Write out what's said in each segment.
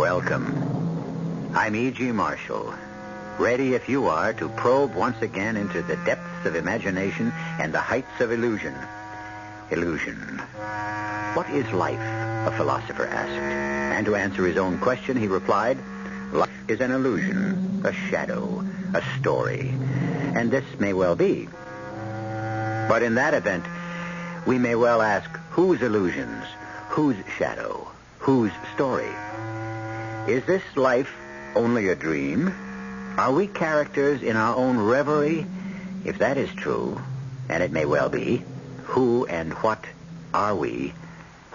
Welcome. I'm E.G. Marshall. Ready, if you are, to probe once again into the depths of imagination and the heights of illusion. Illusion. What is life? A philosopher asked. And to answer his own question, he replied, life is an illusion, a shadow, a story. And this may well be. But in that event, we may well ask, whose illusions, whose shadow, whose story? Is this life only a dream? Are we characters in our own reverie? If that is true, and it may well be, who and what are we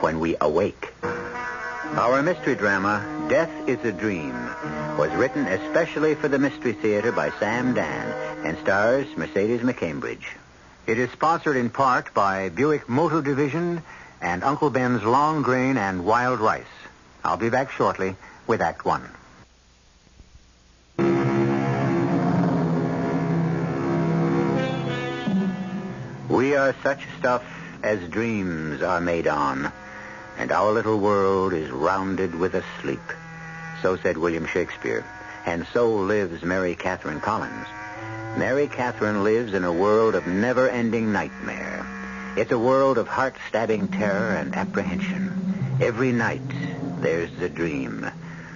when we awake? Our mystery drama, Death is a Dream, was written especially for the Mystery Theater by Sam Dan and stars Mercedes McCambridge. It is sponsored in part by Buick Motor Division and Uncle Ben's Long Grain and Wild Rice. I'll be back shortly with Act One. We are such stuff as dreams are made on, and our little world is rounded with a sleep. So said William Shakespeare, and so lives Mary Catherine Collins. Mary Catherine lives in a world of never-ending nightmare. It's a world of heart-stabbing terror and apprehension. Every night, there's the dream.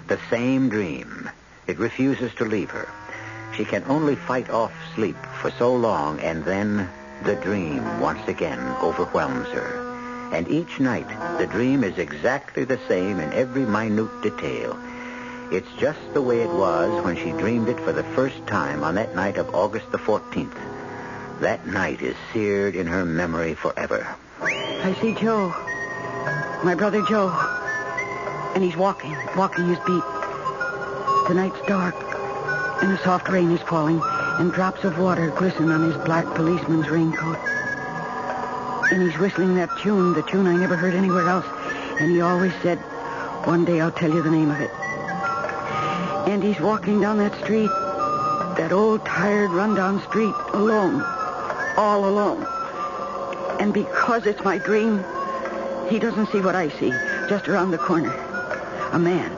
The same dream. It refuses to leave her. She can only fight off sleep for so long, and then the dream once again overwhelms her. And each night, the dream is exactly the same in every minute detail. It's just the way it was when she dreamed it for the first time on that night of August the 14th. That night is seared in her memory forever. I see Joe. My brother Joe. And he's walking his beat. The night's dark, and a soft rain is falling, and drops of water glisten on his black policeman's raincoat. And he's whistling that tune, the tune I never heard anywhere else. And he always said, one day I'll tell you the name of it. And he's walking down that street, that old, tired, rundown street, alone. All alone. And because it's my dream, he doesn't see what I see, just around the corner. A man.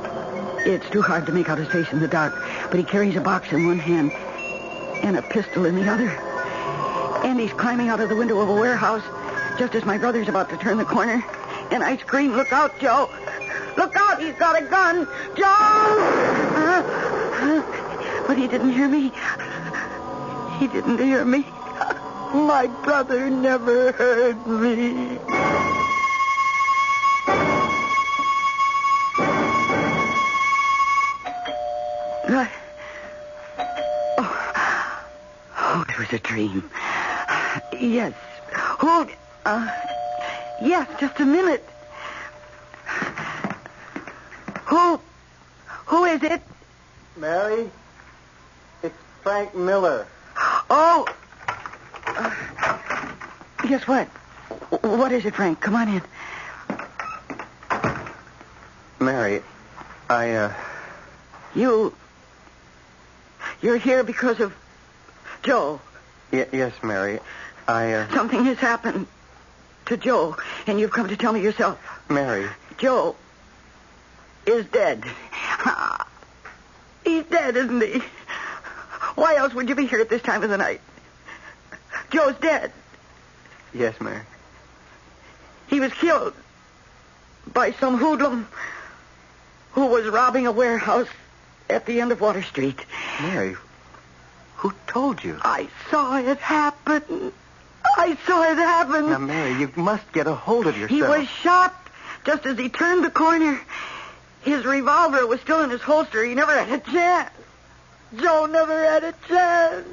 It's too hard to make out his face in the dark, but he carries a box in one hand and a pistol in the other. And he's climbing out of the window of a warehouse just as my brother's about to turn the corner. And I scream, "Look out, Joe! Look out! He's got a gun! Joe!" But he didn't hear me. He didn't hear me. My brother never heard me. Oh, it was a dream. Yes. Hold. Yes, just a minute. Who is it? Mary, it's Frank Miller. Oh. Guess what? What is it, Frank? Come on in. Mary, You're here because of Joe. Yes, Mary. Something has happened to Joe, and you've come to tell me yourself. Mary. Joe is dead. He's dead, isn't he? Why else would you be here at this time of the night? Joe's dead. Yes, Mary. He was killed by some hoodlum who was robbing a warehouse at the end of Water Street. Mary, who told you? I saw it happen. Now, Mary, you must get a hold of yourself. He was shot just as he turned the corner. His revolver was still in his holster. He never had a chance. Joe never had a chance.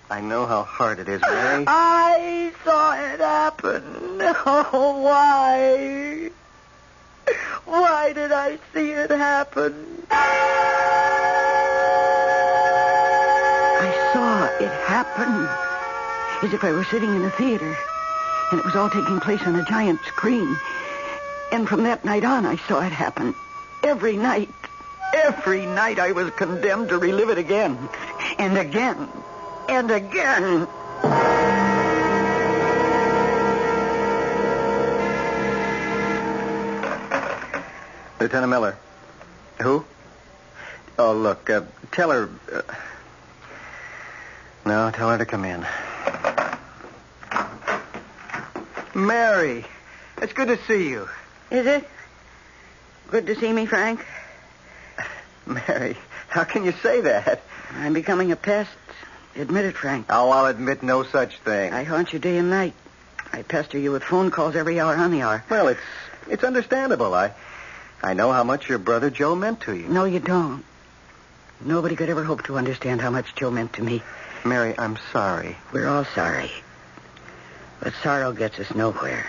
I know how hard it is, Mary. I saw it happen. Oh, why? Why did I see it happen? I saw it happen as if I were sitting in a theater, and it was all taking place on a giant screen. And from that night on, I saw it happen. Every night I was condemned to relive it again, and again, and again. Lieutenant Miller. Who? Oh, look, tell her... No, tell her to come in. Mary, it's good to see you. Is it? Good to see me, Frank. Mary, how can you say that? I'm becoming a pest. Admit it, Frank. Oh, I'll admit no such thing. I haunt you day and night. I pester you with phone calls every hour on the hour. Well, it's understandable. I know how much your brother Joe meant to you. No, you don't. Nobody could ever hope to understand how much Joe meant to me. Mary, I'm sorry. We're all sorry. But sorrow gets us nowhere.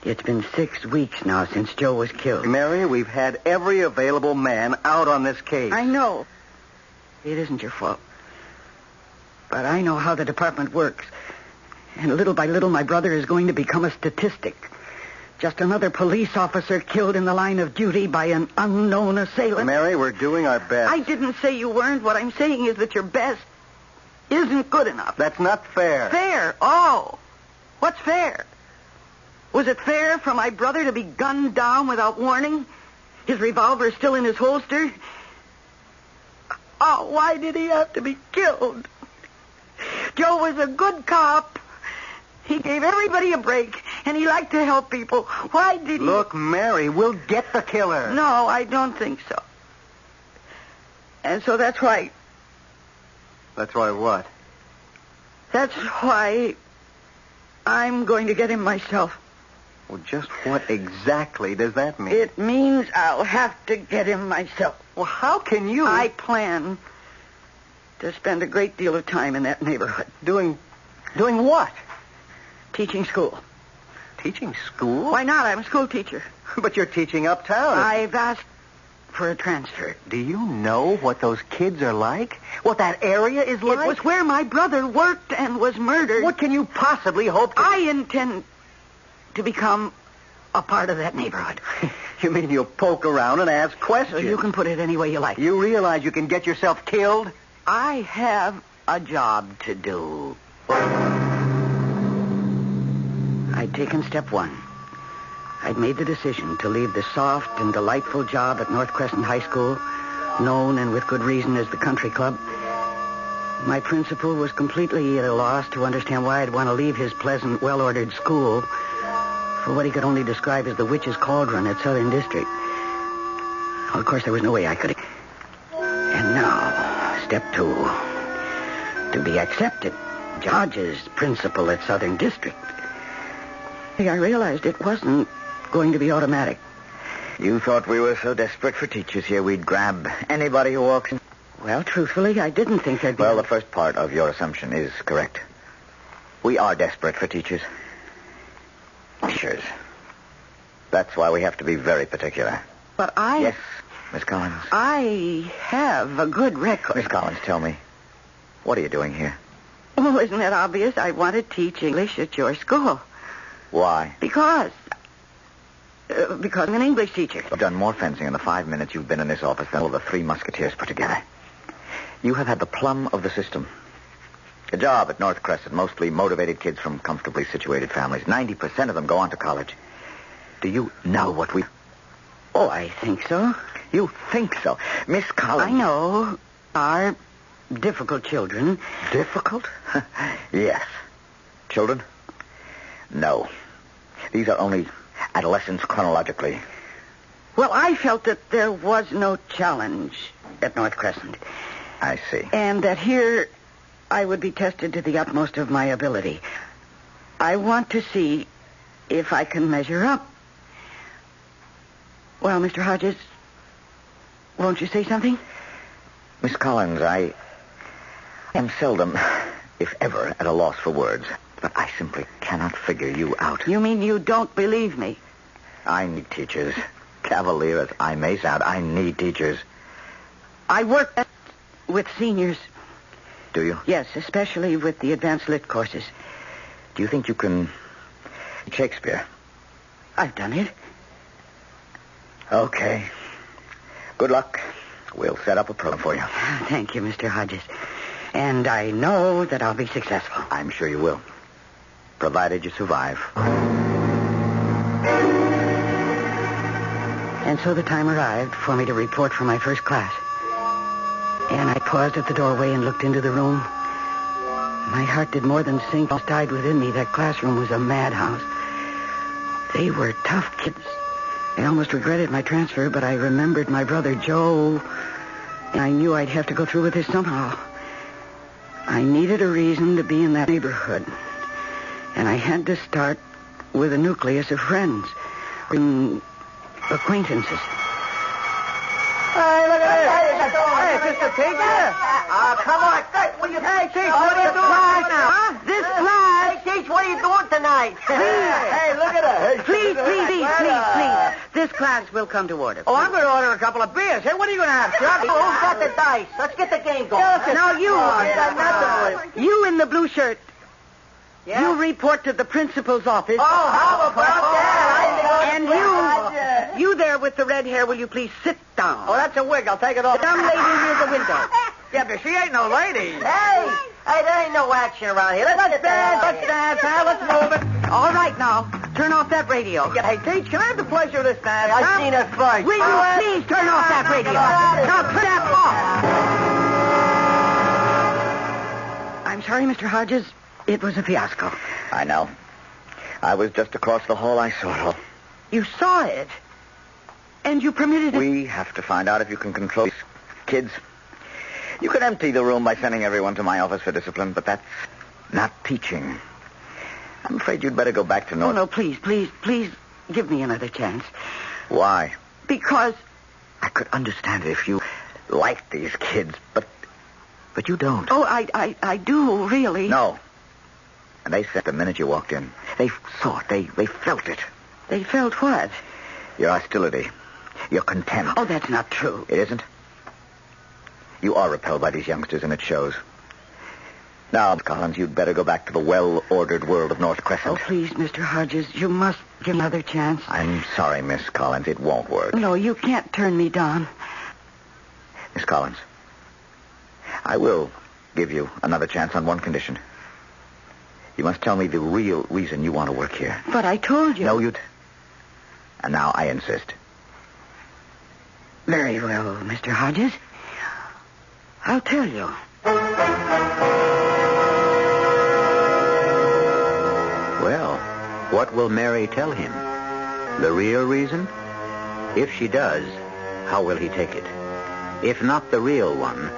It's been 6 weeks now since Joe was killed. Mary, we've had every available man out on this case. I know. It isn't your fault. But I know how the department works. And little by little, my brother is going to become a statistic. Just another police officer killed in the line of duty by an unknown assailant. Mary, we're doing our best. I didn't say you weren't. What I'm saying is that your best isn't good enough. That's not fair. Fair? Oh. What's fair? Was it fair for my brother to be gunned down without warning? His revolver still in his holster? Oh, why did he have to be killed? Joe was a good cop. He gave everybody a break, and he liked to help people. Why did he... Look, Mary, we'll get the killer. No, I don't think so. And so that's why... That's why what? That's why I'm going to get him myself. Well, just what exactly does that mean? It means I'll have to get him myself. Well, how can you... I plan to spend a great deal of time in that neighborhood. Doing what? Teaching school. Teaching school? Why not? I'm a school teacher. But you're teaching uptown. I've asked for a transfer. Do you know what those kids are like? What that area is like? It was where my brother worked and was murdered. What can you possibly hope to... I intend to become a part of that neighborhood. You mean you'll poke around and ask questions? So you can put it any way you like. You realize you can get yourself killed? I have a job to do. I'd taken step one. I'd made the decision to leave the soft and delightful job at North Crescent High School, known and with good reason as the country club. My principal was completely at a loss to understand why I'd want to leave his pleasant, well-ordered school for what he could only describe as the witch's cauldron at Southern District. Well, of course, there was no way I could... And now, step two. To be accepted, George's principal at Southern District. I realized it wasn't going to be automatic. You thought we were so desperate for teachers here we'd grab anybody who walks in? Well, truthfully, I didn't think there'd be... Well, the first part of your assumption is correct. We are desperate for teachers. Teachers. That's why we have to be very particular. But I... Yes, Miss Collins. I have a good record. Miss Collins, tell me, what are you doing here? Oh, isn't that obvious? I want to teach English at your school. Why? Because I'm an English teacher. You've done more fencing in the 5 minutes you've been in this office than all the 3 Musketeers put together. You have had the plum of the system. A job at North Crescent, mostly motivated kids from comfortably situated families. 90% of them go on to college. Do you know what we... Oh, I think so. You think so? Miss Collins... I know. Are difficult children. Difficult? Yes. Children? No. These are only adolescents chronologically. Well, I felt that there was no challenge at North Crescent. I see. And that here I would be tested to the utmost of my ability. I want to see if I can measure up. Well, Mr. Hodges, won't you say something? Miss Collins, I am seldom, if ever, at a loss for words. But I simply cannot figure you out. You mean you don't believe me? I need teachers. Cavalier as I may sound, I need teachers. I work with seniors. Do you? Yes, especially with the advanced lit courses. Do you think you can... Shakespeare? I've done it. Okay. Good luck. We'll set up a program for you. Thank you, Mr. Hodges. And I know that I'll be successful. I'm sure you will. Provided you survive. And so the time arrived for me to report for my first class. And I paused at the doorway and looked into the room. My heart did more than sink. It died within me. That classroom was a madhouse. They were tough kids. I almost regretted my transfer, but I remembered my brother Joe, and I knew I'd have to go through with this somehow. I needed a reason to be in that neighborhood, and I had to start with a nucleus of friends and acquaintances. Hey, look at this. Hey, is this the teacher? Come on. Hey, Teach, what are you doing now? Huh? This class... Hey, Teach, what are you doing tonight? Hey, look at her. Hey, Please. This class will come to order. Oh, I'm going to order a couple of beers. Hey, what are you going to have, Chuck? Who's got the dice? Let's get the game going. Now, nothing. you in the blue shirt, Yeah? you report to the principal's office. Oh, how about that? And you there with the red hair, will you please sit down? Oh, that's a wig. I'll take it off. The young lady near the window. Yeah, but she ain't no lady. Hey, there ain't no action around here. Let's dance, pal. Let's move it. All right, now. Turn off that radio. Hey, Teach, can I have the pleasure of this dance? I seen her first. Will you please turn off that radio? Now, turn that off. I'm sorry, Mr. Hodges. It was a fiasco. I know. I was just across the hall. I saw it all. You saw it, and you permitted it. We have to find out if you can control these kids. You could empty the room by sending everyone to my office for discipline, but that's not teaching. I'm afraid you'd better go back to North... Oh, no, please give me another chance. Why? Because... I could understand it if you liked these kids, but you don't. Oh, I do, really. No. And they said the minute you walked in. They saw it. They felt it. They felt what? Your hostility. Your contempt. Oh, that's not true. It isn't? You are repelled by these youngsters, and it shows. Now, Miss Collins, you'd better go back to the well-ordered world of North Crescent. Oh, please, Mr. Hodges, you must give me another chance. I'm sorry, Miss Collins. It won't work. No, you can't turn me down. Miss Collins, I will give you another chance on one condition. You must tell me the real reason you want to work here. But I told you. No, you'd... And now I insist. Very well, Mr. Hodges. I'll tell you. Well, what will Mary tell him? The real reason? If she does, how will he take it? If not the real one,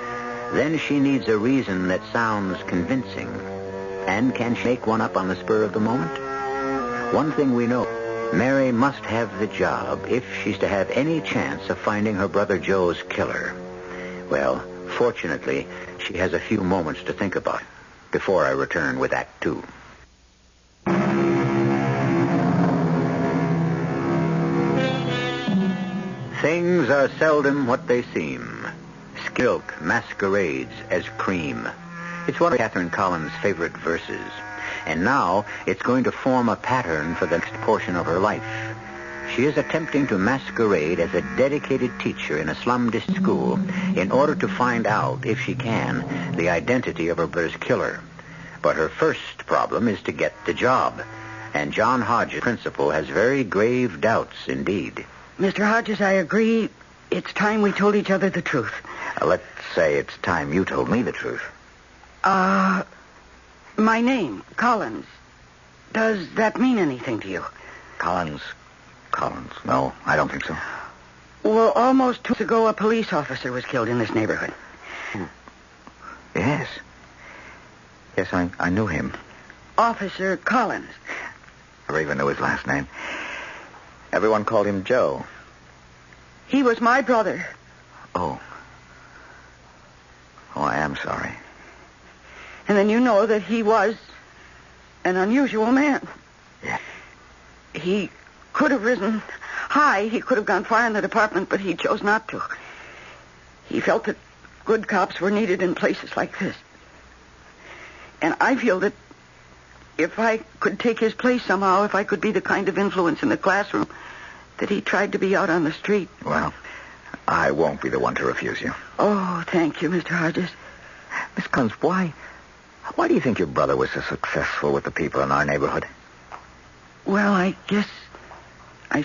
then she needs a reason that sounds convincing. And can she make one up on the spur of the moment? One thing we know, Mary must have the job if she's to have any chance of finding her brother Joe's killer. Well, fortunately, she has a few moments to think about before I return with Act 2. Things are seldom what they seem. Milk masquerades as cream. It's one of Catherine Collins' favorite verses. And now it's going to form a pattern for the next portion of her life. She is attempting to masquerade as a dedicated teacher in a slum-district school in order to find out, if she can, the identity of her brother's killer. But her first problem is to get the job. And John Hodges, principal, has very grave doubts indeed. Mr. Hodges, I agree. It's time we told each other the truth. Let's say it's time you told me the truth. My name, Collins. Does that mean anything to you? Collins. No, I don't think so. Well, almost 2 weeks ago, a police officer was killed in this neighborhood. Yes. Yes, I knew him. Officer Collins. I even knew his last name. Everyone called him Joe. He was my brother. Oh, I am sorry. And then you know that he was an unusual man. Yeah. He could have risen high. He could have gone far in the department, but he chose not to. He felt that good cops were needed in places like this. And I feel that if I could take his place somehow, if I could be the kind of influence in the classroom that he tried to be out on the street. Well, I won't be the one to refuse you. Oh, thank you, Mr. Hodges. Miss Collins, why do you think your brother was so successful with the people in our neighborhood? Well, I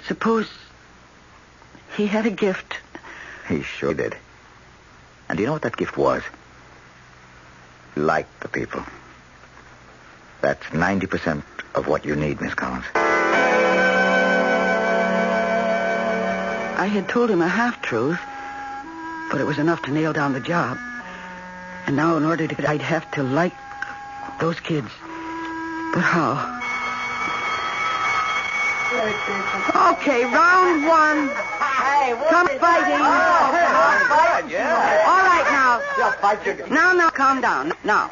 suppose he had a gift. He sure did. And do you know what that gift was? Like the people. That's 90% of what you need, Miss Collins. I had told him a half-truth, but it was enough to nail down the job. And now, in order to, I'd have to like those kids. But how? Okay, round one. Hey, Come fighting. Yeah. All right, now. Yeah, fight your... Now, calm down. Now,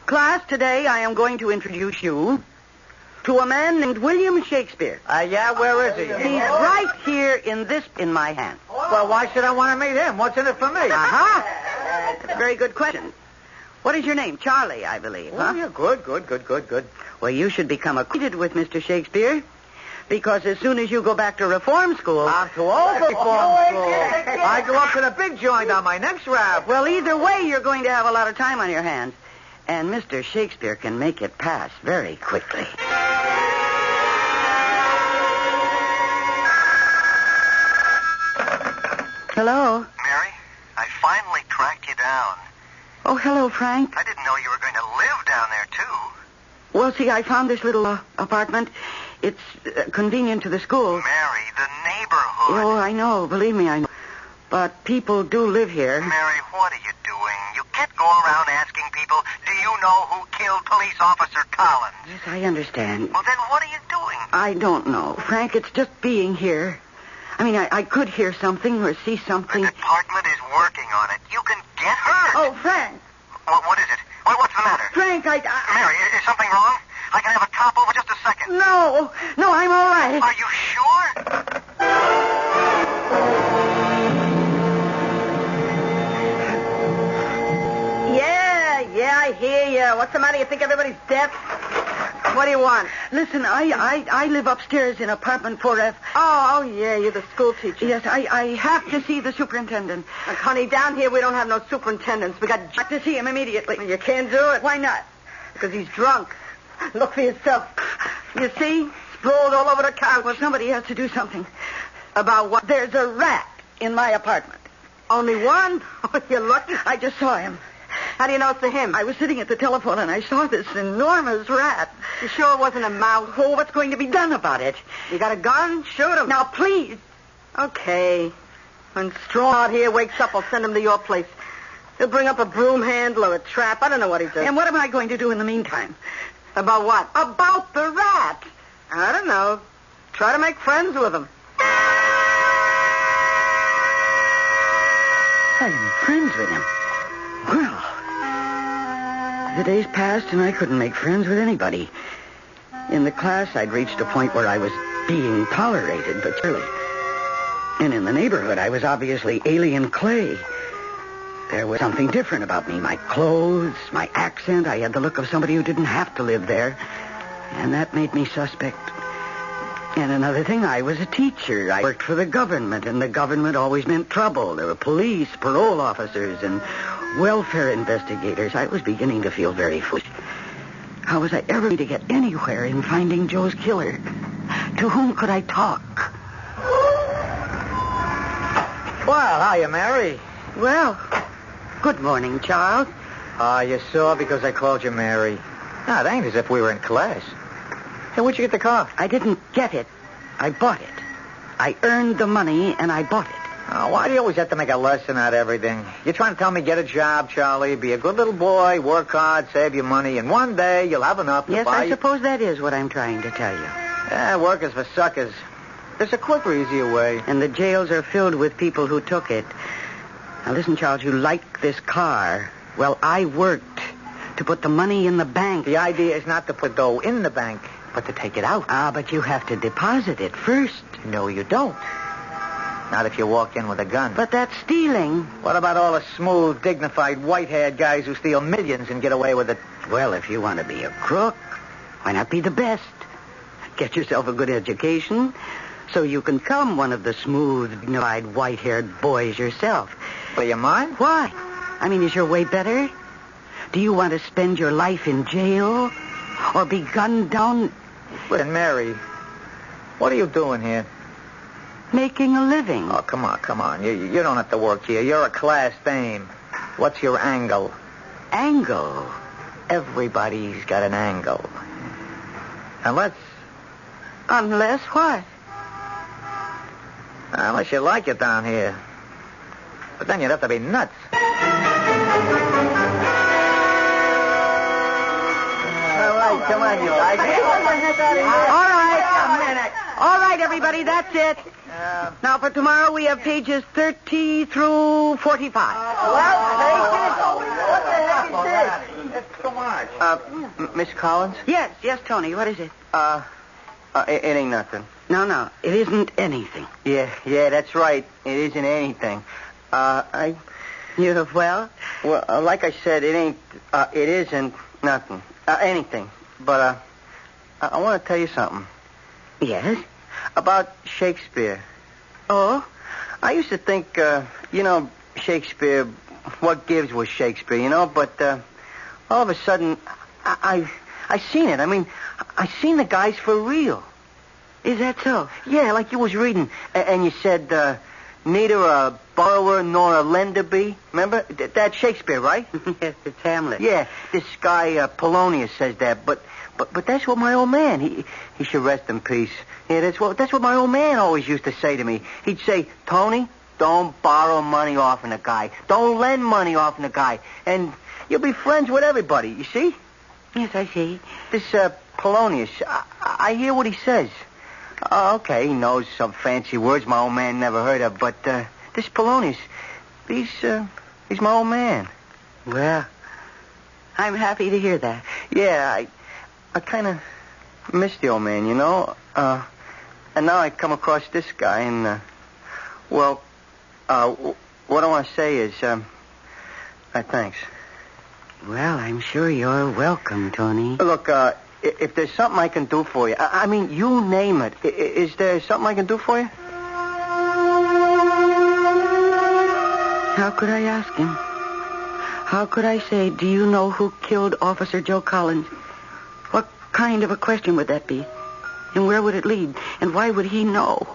class, today I am going to introduce you to a man named William Shakespeare. Yeah, where is he? He's right here in my hand. Well, why should I want to meet him? What's in it for me? Uh-huh. Very good question. What is your name? Charlie, I believe, huh? Oh, yeah, good. Well, you should become acquainted with Mr. Shakespeare, because as soon as you go back to reform school... I'm too old for reform school. I go up to the big joint on my next rap. Well, either way, you're going to have a lot of time on your hands. And Mr. Shakespeare can make it pass very quickly. Hello? Mary, I finally tracked you down. Oh, hello, Frank. I didn't know you were going to live down there, too. Well, see, I found this little apartment. It's convenient to the school. Mary, the neighborhood. Oh, I know. Believe me, I know. But people do live here. Mary, what are you doing? You can't go around asking people, do you know who killed Police Officer Collins? Yes, I understand. Well, then what are you doing? I don't know, Frank. It's just being here. I mean, I could hear something or see something. The department is working on it. You can get hurt. Oh, Frank. What is it? What's the matter? Frank, Mary, is something wrong? I can have a cop over just a second. No, I'm all right. Are you sure? Yeah, I hear you. What's the matter? You think everybody's deaf? What do you want? Listen, I live upstairs in apartment 4F. Oh, yeah, you're the school teacher. Yes, I have to see the superintendent. Look, honey, down here we don't have no superintendents. We got I have to see him immediately. You can't do it. Why not? Because he's drunk. Look for yourself. You see? Sprawled all over the couch. Well, somebody has to do something. About what? There's a rat in my apartment. Only one? Oh, you're lucky. I just saw him. How do you know it's him? I was sitting at the telephone and I saw this enormous rat. You sure it wasn't a mouse? Oh, what's going to be done about it? You got a gun? Shoot him. Now, please. Okay. When Strong out here wakes up, I'll send him to your place. He'll bring up a broom handle or a trap. I don't know what he does. And what am I going to do in the meantime? About what? About the rat. I don't know. Try to make friends with him. I'm friends with him. Well, the days passed and I couldn't make friends with anybody. In the class, I'd reached a point where I was being tolerated, but surely. And in the neighborhood, I was obviously alien clay. There was something different about me. My clothes, my accent. I had the look of somebody who didn't have to live there. And that made me suspect. And another thing, I was a teacher. I worked for the government, and the government always meant trouble. There were police, parole officers, and welfare investigators. I was beginning to feel very foolish. How was I ever going to get anywhere in finding Joe's killer? To whom could I talk? Well, hiya, Mary. Well, good morning, Charles. You saw because I called you Mary. No, it ain't as if we were in class. Hey, where'd you get the car? I didn't get it. I bought it. I earned the money, and I bought it. Oh, why do you always have to make a lesson out of everything? You're trying to tell me get a job, Charlie, be a good little boy, work hard, save your money, and one day you'll have enough to Yes, buy... I suppose that is what I'm trying to tell you. Yeah, work is for suckers. There's a quicker, easier way. And the jails are filled with people who took it. Now, listen, Charles, you like this car. Well, I worked to put the money in the bank. The idea is not to put dough in the bank, but to take it out. Ah, but you have to deposit it first. No, you don't. Not if you walk in with a gun. But that's stealing. What about all the smooth, dignified, white-haired guys who steal millions and get away with it? Well, if you want to be a crook, why not be the best? Get yourself a good education so you can become one of the smooth, dignified, white-haired boys yourself. Well, you mind? Why? I mean, is your way better? Do you want to spend your life in jail? Or be gunned down? Listen, Mary, what are you doing here? Making a living. Oh, come on. You don't have to work here. You're a class dame. What's your angle? Angle? Everybody's got an angle. Unless what? Unless you like it down here. But then you'd have to be nuts. Come on, you guys. All right, everybody, that's it. Now, for tomorrow, we have pages 30 through 45. What the heck is this? It's too much. Miss Collins? Yes, Tony, what is it? It ain't nothing. No, it isn't anything. Yeah, that's right. It isn't anything. Well, like I said, it isn't nothing. Anything. But, I want to tell you something. Yes? About Shakespeare. Oh? I used to think, Shakespeare, what gives was Shakespeare, but, all of a sudden, I seen it. I mean, I seen the guys for real. Is that so? Yeah, like you was reading, and you said, neither a borrower nor a lender be. Remember? That's Shakespeare, right? Yes, it's Hamlet. Yeah, this guy, Polonius says that, but that's what my old man, he should rest in peace. Yeah, that's what my old man always used to say to me. He'd say, Tony, don't borrow money off a guy. Don't lend money off a guy. And you'll be friends with everybody, you see? Yes, I see. This, Polonius, I hear what he says. Okay, he knows some fancy words my old man never heard of, but, this Polonius, he's my old man. Well, I'm happy to hear that. Yeah, I kind of miss the old man, and now I come across this guy, and, what I want to say is, thanks. Well, I'm sure you're welcome, Tony. Look, if there's something I can do for you, I mean, you name it. Is there something I can do for you? How could I ask him? How could I say, do you know who killed Officer Joe Collins? What kind of a question would that be? And where would it lead? And why would he know?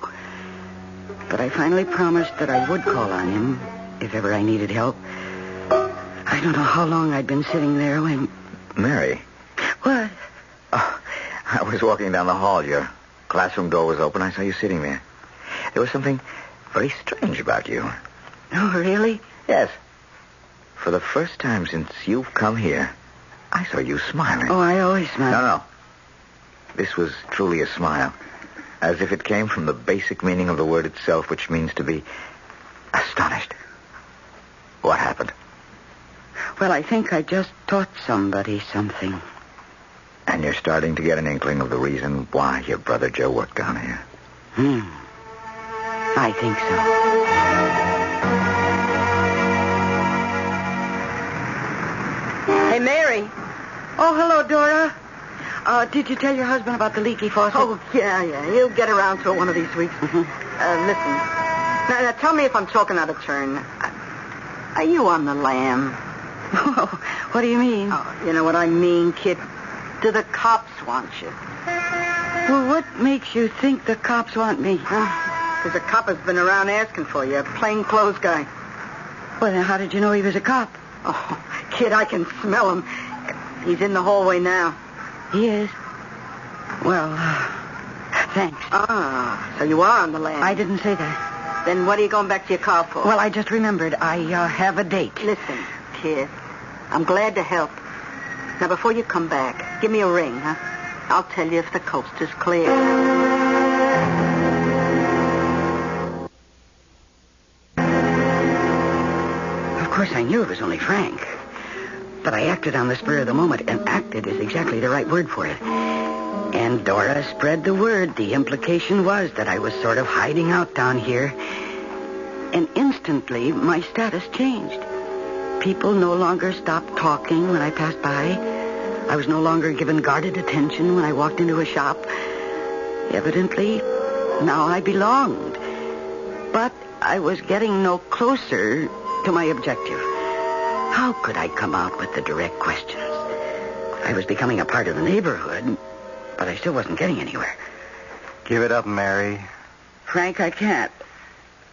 But I finally promised that I would call on him if ever I needed help. I don't know how long I'd been sitting there when... Mary. What? Oh, I was walking down the hall. Your classroom door was open. I saw you sitting there. There was something very strange about you. Oh, really? Yes. For the first time since you've come here, I saw you smiling. Oh, I always smile. No. This was truly a smile. As if it came from the basic meaning of the word itself, which means to be astonished. What happened? Well, I think I just taught somebody something. And you're starting to get an inkling of the reason why your brother Joe worked down here. I think so. Hey, Mary. Oh, hello, Dora. Did you tell your husband about the leaky faucet? Oh, yeah. He'll get around to it one of these weeks. Listen. Now, tell me if I'm talking out of turn. Are you on the lam? Oh, what do you mean? Oh, you know what I mean, kid. Do the cops want you? Well, what makes you think the cops want me? Because a cop has been around asking for you, a plainclothes guy. Well, then how did you know he was a cop? Oh, kid, I can smell him. He's in the hallway now. He is? Well, thanks. So you are on the lam. I didn't say that. Then what are you going back to your car for? Well, I just remembered. I have a date. Listen, kid, I'm glad to help. Now, before you come back, give me a ring, huh? I'll tell you if the coast is clear. Of course, I knew it was only Frank. But I acted on the spur of the moment, and acted is exactly the right word for it. And Dora spread the word. The implication was that I was sort of hiding out down here. And instantly, my status changed. People no longer stopped talking when I passed by. I was no longer given guarded attention when I walked into a shop. Evidently, now I belonged. But I was getting no closer to my objective. How could I come out with the direct questions? I was becoming a part of the neighborhood, but I still wasn't getting anywhere. Give it up, Mary. Frank, I can't.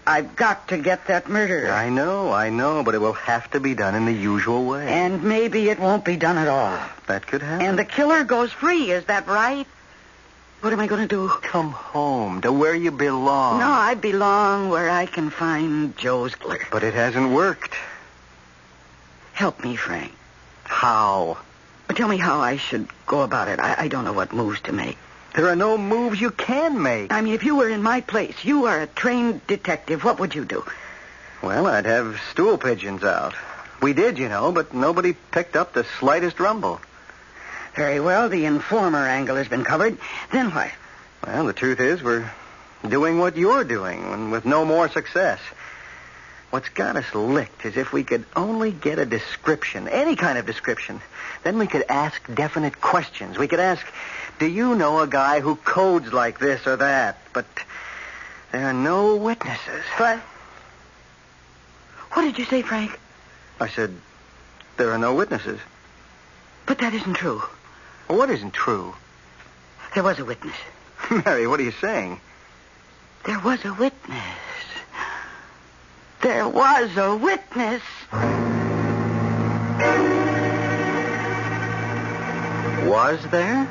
I've got to get that murder. I know, but it will have to be done in the usual way. And maybe it won't be done at all. That could happen. And the killer goes free, is that right? What am I going to do? Come home to where you belong. No, I belong where I can find Joe's killer. But it hasn't worked. Help me, Frank. How? Tell me how I should go about it. I don't know what moves to make. There are no moves you can make. I mean, if you were in my place, you are a trained detective, what would you do? Well, I'd have stool pigeons out. We did, but nobody picked up the slightest rumble. Very well, the informer angle has been covered. Then what? Well, the truth is we're doing what you're doing, and with no more success. What's got us licked is if we could only get a description, any kind of description. Then we could ask definite questions. We could ask, do you know a guy who codes like this or that? But there are no witnesses. What? What did you say, Frank? I said, there are no witnesses. But that isn't true. What isn't true? There was a witness. Mary, what are you saying? There was a witness. There was a witness. Was there?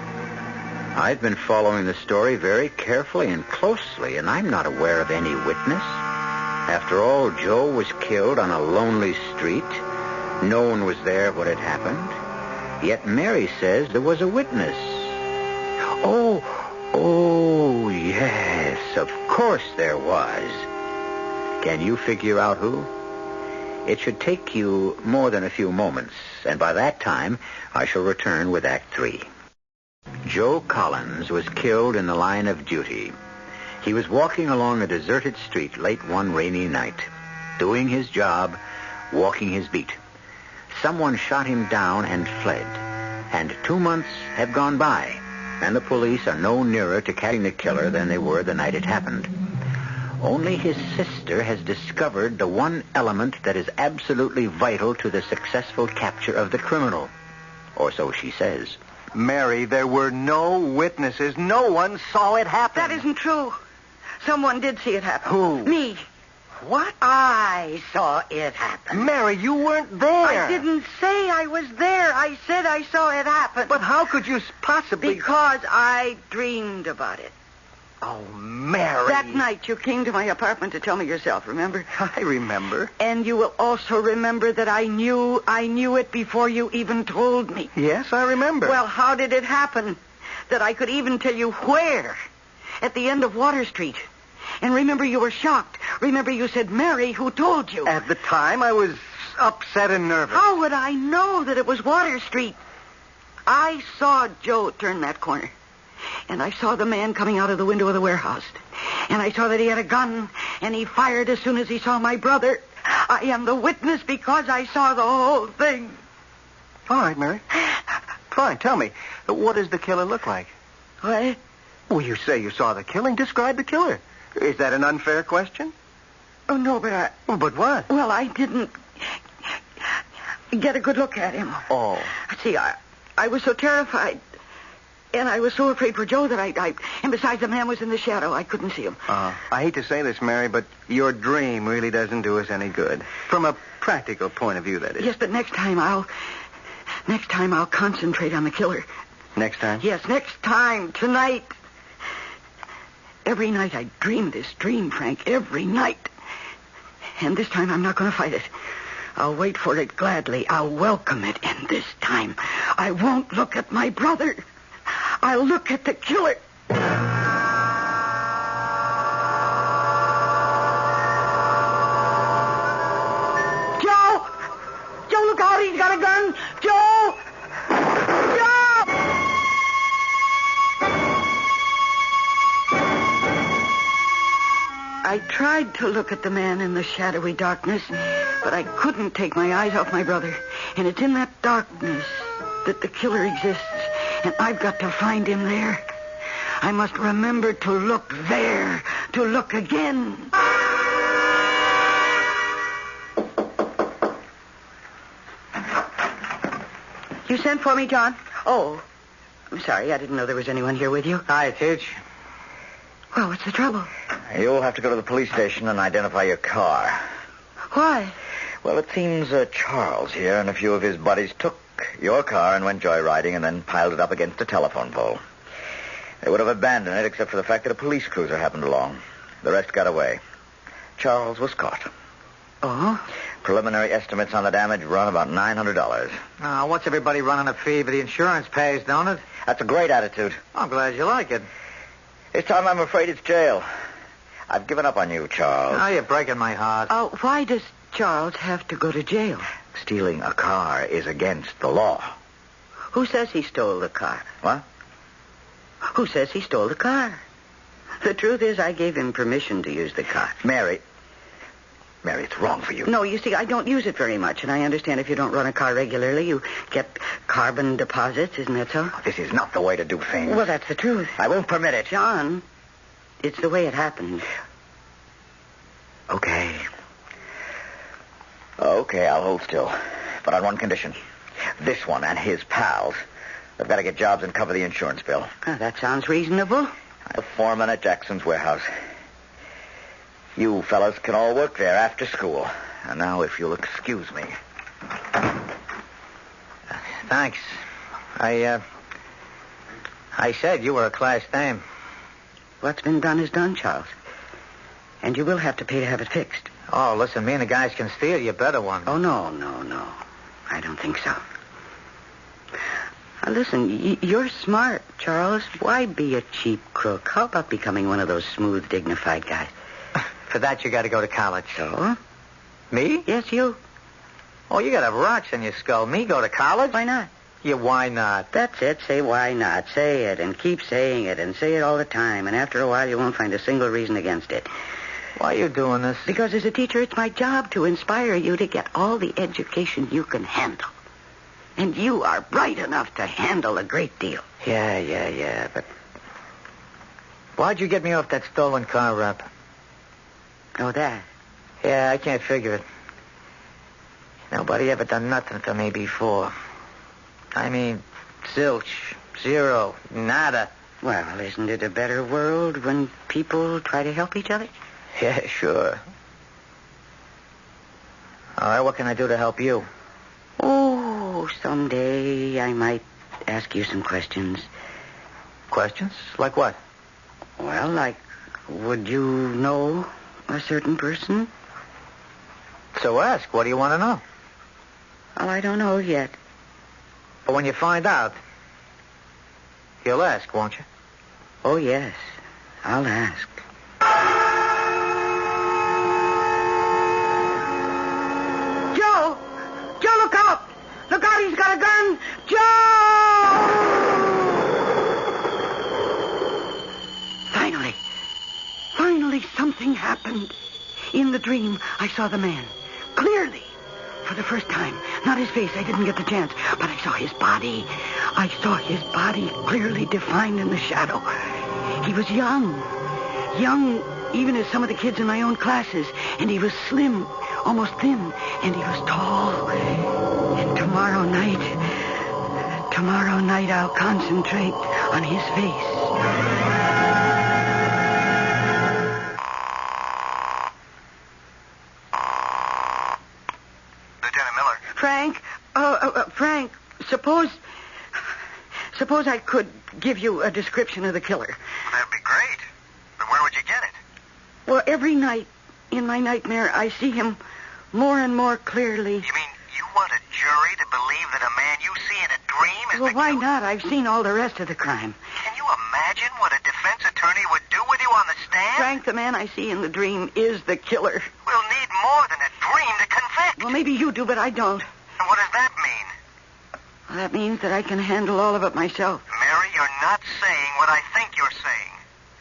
I've been following the story very carefully and closely, and I'm not aware of any witness. After all, Joe was killed on a lonely street. No one was there when it happened. Yet Mary says there was a witness. Oh, yes, of course there was. Can you figure out who? It should take you more than a few moments, and by that time, I shall return with Act 3. Joe Collins was killed in the line of duty. He was walking along a deserted street late one rainy night, doing his job, walking his beat. Someone shot him down and fled, and 2 months have gone by, and the police are no nearer to catching the killer than they were the night it happened. Only his sister has discovered the one element that is absolutely vital to the successful capture of the criminal. Or so she says. Mary, there were no witnesses. No one saw it happen. That isn't true. Someone did see it happen. Who? Me. What? I saw it happen. Mary, you weren't there. I didn't say I was there. I said I saw it happen. But how could you possibly... Because I dreamed about it. Oh, Mary. That night you came to my apartment to tell me yourself, remember? I remember. And you will also remember that I knew it before you even told me. Yes, I remember. Well, how did it happen that I could even tell you where? At the end of Water Street. And remember, you were shocked. Remember, you said, Mary, who told you? At the time, I was upset and nervous. How would I know that it was Water Street? I saw Joe turn that corner. And I saw the man coming out of the window of the warehouse. And I saw that he had a gun, and he fired as soon as he saw my brother. I am the witness because I saw the whole thing. All right, Mary. Fine, tell me, what does the killer look like? What? Well, you say you saw the killing. Describe the killer. Is that an unfair question? Oh, no, but But what? Well, I didn't get a good look at him. Oh. See, I was so terrified. And I was so afraid for Joe that and besides, the man was in the shadow. I couldn't see him. I hate to say this, Mary, but your dream really doesn't do us any good. From a practical point of view, that is. Yes, but next time I'll concentrate on the killer. Next time? Yes, next time, tonight. Every night I dream this dream, Frank, every night. And this time I'm not going to fight it. I'll wait for it gladly. I'll welcome it. And this time I won't look at my brother. I'll look at the killer. Joe! Joe, look out. He's got a gun. Joe! Joe! I tried to look at the man in the shadowy darkness, but I couldn't take my eyes off my brother. And it's in that darkness that the killer exists. And I've got to find him there. I must remember to look there, to look again. You sent for me, John? Oh, I'm sorry. I didn't know there was anyone here with you. Hi, Titch. Well, what's the trouble? You'll have to go to the police station and identify your car. Why? Well, it seems Charles here and a few of his buddies took your car and went joyriding and then piled it up against a telephone pole. They would have abandoned it except for the fact that a police cruiser happened along. The rest got away. Charles was caught. Oh? Preliminary estimates on the damage run about $900. What's everybody running a fee, but the insurance pays, don't it? That's a great attitude. I'm glad you like it. This time I'm afraid it's jail. I've given up on you, Charles. Oh, you're breaking my heart. Why does Charles have to go to jail? Stealing a car is against the law. Who says he stole the car? What? Who says he stole the car? The truth is, I gave him permission to use the car. Mary, it's wrong for you. No, you see, I don't use it very much, and I understand if you don't run a car regularly, you get carbon deposits, isn't that so? This is not the way to do things. Well, that's the truth. I won't permit it. John, it's the way it happened. Okay, I'll hold still. But on one condition. This one and his pals. They've got to get jobs and cover the insurance bill. Oh, that sounds reasonable. The foreman at Jackson's warehouse. You fellas can all work there after school. And now, if you'll excuse me. Thanks. I said you were a class dame. What's been done is done, Charles. And you will have to pay to have it fixed. Oh, listen, me and the guys can steal you a better one. Oh, no. I don't think so. Listen, you're smart, Charles. Why be a cheap crook? How about becoming one of those smooth, dignified guys? For that, you got to go to college. So? Me? Yes, you. Oh, you got to have rocks in your skull. Me go to college? Why not? Yeah, why not? That's it. Say why not. Say it and keep saying it and say it all the time. And after a while, you won't find a single reason against it. Why are you doing this? Because as a teacher, it's my job to inspire you to get all the education you can handle. And you are bright enough to handle a great deal. Yeah, but... Why'd you get me off that stolen car rap? Oh, that? Yeah, I can't figure it. Nobody ever done nothing for me before. I mean, zilch, zero, nada. Well, isn't it a better world when people try to help each other? Yeah, sure. All right, what can I do to help you? Oh, someday I might ask you some questions. Questions? Like what? Well, like, would you know a certain person? So ask. What do you want to know? Well, I don't know yet. But when you find out, you'll ask, won't you? Oh, yes. I'll ask. Joe! Joe, look out! Look out, he's got a gun! Joe! Finally, something happened. In the dream, I saw the man. Clearly. For the first time. Not his face, I didn't get the chance. But I saw his body. I saw his body clearly defined in the shadow. He was young. Young even as some of the kids in my own classes. And he was slim, almost thin. And he was tall. And tomorrow night I'll concentrate on his face. Frank, suppose I could give you a description of the killer. That'd be great. But where would you get it? Well, every night in my nightmare, I see him more and more clearly. You mean you want a jury to believe that a man you see in a dream is Well, the why killer? not? I've seen all the rest of the crime. Can you imagine what a defense attorney would do with you on the stand? Frank, the man I see in the dream is the killer. We'll need more than a dream to convict. Well, maybe you do, but I don't. And what does that mean? Well, that means that I can handle all of it myself. Mary, you're not saying what I think you're saying.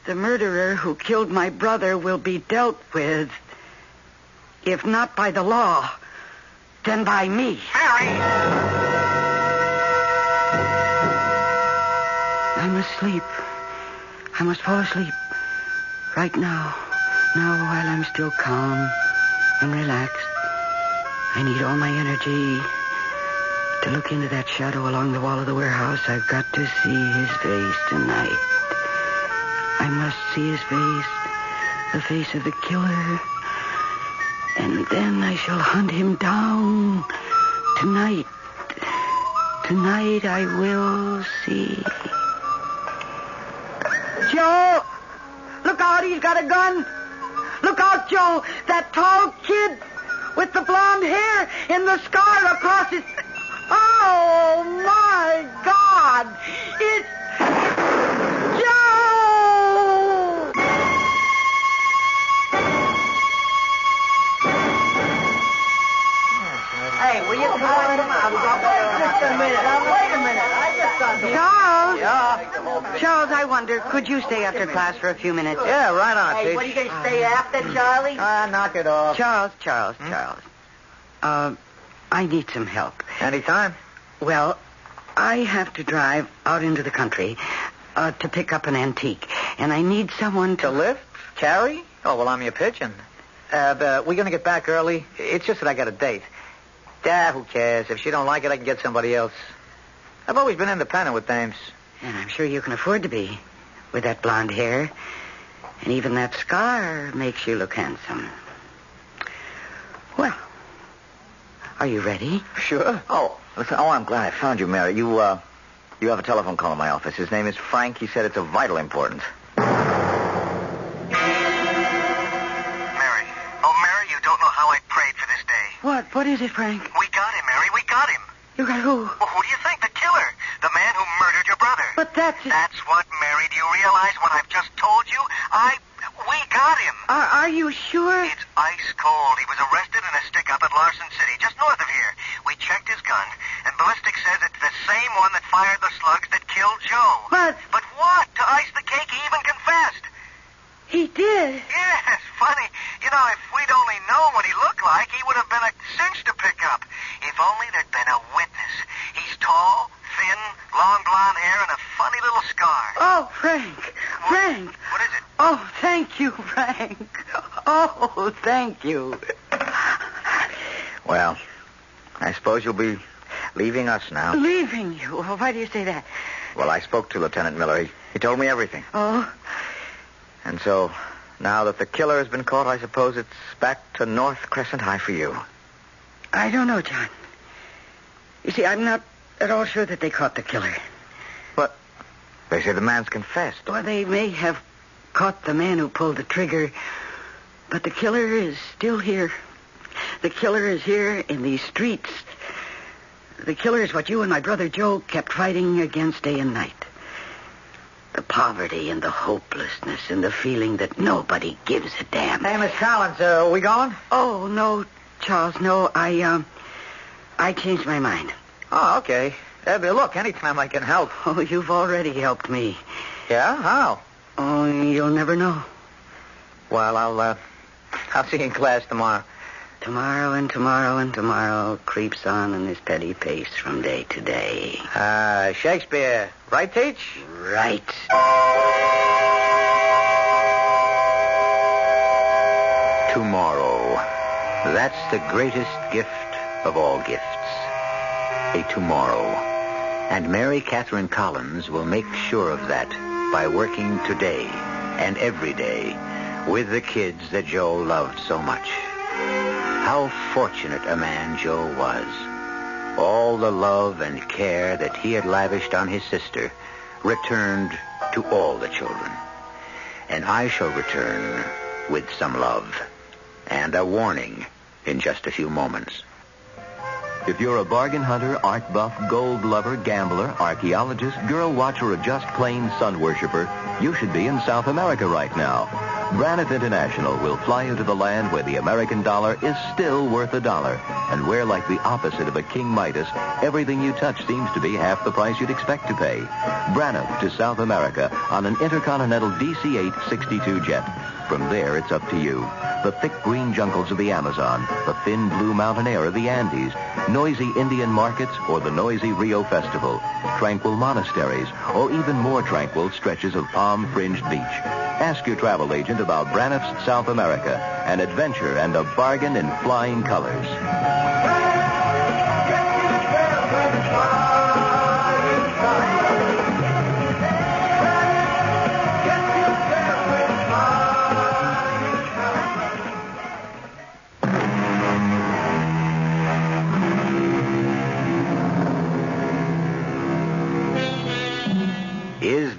The murderer who killed my brother will be dealt with, if not by the law, then by me. Mary! I'm asleep. I must fall asleep. Right now. Now, while I'm still calm and relaxed. I need all my energy to look into that shadow along the wall of the warehouse. I've got to see his face tonight. I must see his face the face of the killer. And then I shall hunt him down. Tonight. Tonight I will see. Joe! Look out, he's got a gun. Look out, Joe. That tall kid with the blonde hair and the scar across his... Oh, my God! It's Joe! Hey, will you come out? Just a minute. Wait a minute. I just thought... Charles? Yeah? Charles, I wonder, could you stay after class for a few minutes? Yeah, right on, Hey, Teach. what are you going to stay after, Charlie? Knock it off. Charles. I need some help. Anytime. Well, I have to drive out into the country to pick up an antique, and I need someone To lift? Carry? Oh, well, I'm your pigeon. But we're going to get back early. It's just that I got a date. Who cares? If she don't like it, I can get somebody else. I've always been independent with dames. And I'm sure you can afford to be, with that blonde hair. And even that scar makes you look handsome. Well, are you ready? Sure. Oh, listen. Oh, I'm glad I found you, Mary. You have a telephone call in my office. His name is Frank. He said it's of vital importance. Mary. Oh, Mary, you don't know how I prayed for this day. What is it, Frank? We got him, Mary. We got him. You got who? Well, who do you think? The killer. The man who murdered your brother. But that's... That's what, Mary. Do you realize what I've just told you? We got him. Are you sure? It's ice cold. He was arrested in a stick-up at Larson City, just north of here. We checked his gun, and ballistics says it's the same one that fired the slugs that killed Joe. But what? To ice the cake, he even confessed. he did. Yes, funny. You know, if we'd only known what he looked like, he would have been a cinch to pick up. If only there'd been a witness. He's tall, thin, long blonde hair, and a funny little scar. Oh, Frank. What is it? Oh, thank you, Frank. Oh, thank you. Well, I suppose you'll be leaving us now. Leaving you? Why do you say that? Well, I spoke to Lieutenant Miller. He told me everything. Oh? And so, now that the killer has been caught, I suppose it's back to North Crescent High for you. I don't know, John. You see, I'm not at all sure that they caught the killer. But they say the man's confessed. Or they may have caught the man who pulled the trigger, but the killer is still here. The killer is here in these streets. The killer is what you and my brother Joe kept fighting against day and night. The poverty and the hopelessness and the feeling that nobody gives a damn. Hey, Miss Collins, are we going? Oh, no, Charles, no. I changed my mind. Oh, okay. But look, anytime I can help. Oh, you've already helped me. Yeah? How? Oh, you'll never know. Well, I'll see you in class tomorrow. Tomorrow and tomorrow and tomorrow creeps on in this petty pace from day to day. Shakespeare. Right, Teach? Right. Tomorrow. That's the greatest gift of all gifts. A tomorrow. And Mary Catherine Collins will make sure of that by working today and every day with the kids that Joe loved so much. How fortunate a man Joe was. All the love and care that he had lavished on his sister returned to all the children. And I shall return with some love and a warning in just a few moments. If you're a bargain hunter, art buff, gold lover, gambler, archaeologist, girl watcher, or just plain sun worshiper, you should be in South America right now. Braniff International will fly you to the land where the American dollar is still worth $1, and where, like the opposite of a King Midas, everything you touch seems to be half the price you'd expect to pay. Braniff to South America on an intercontinental DC-8 62 jet. From there, it's up to you. The thick green jungles of the Amazon, the thin blue mountain air of the Andes, noisy Indian markets, or the noisy Rio Festival, tranquil monasteries, or even more tranquil stretches of palm-fringed beach. Ask your travel agent about Braniff's South America, an adventure and a bargain in flying colors.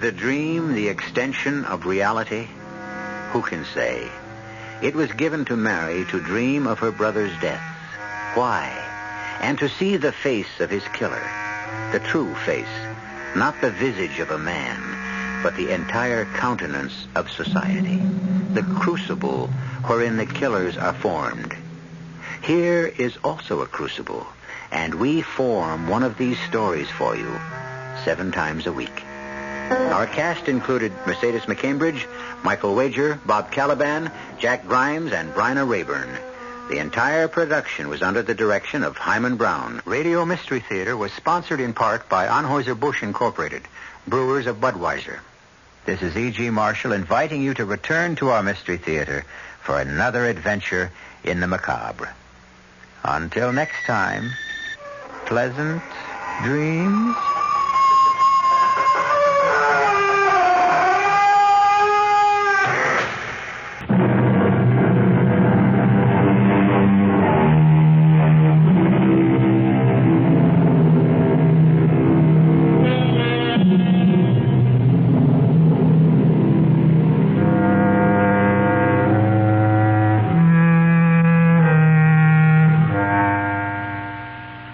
the dream the extension of reality? Who can say? It was given to Mary to dream of her brother's death. Why? And to see the face of his killer. The true face. Not the visage of a man, but the entire countenance of society. The crucible wherein the killers are formed. Here is also a crucible, and we form one of these stories for you 7 times a week. Our cast included Mercedes McCambridge, Michael Wager, Bob Caliban, Jack Grimes, and Bryna Rayburn. The entire production was under the direction of Hyman Brown. Radio Mystery Theater was sponsored in part by Anheuser-Busch Incorporated, brewers of Budweiser. This is E.G. Marshall inviting you to return to our Mystery Theater for another adventure in the macabre. Until next time, pleasant dreams.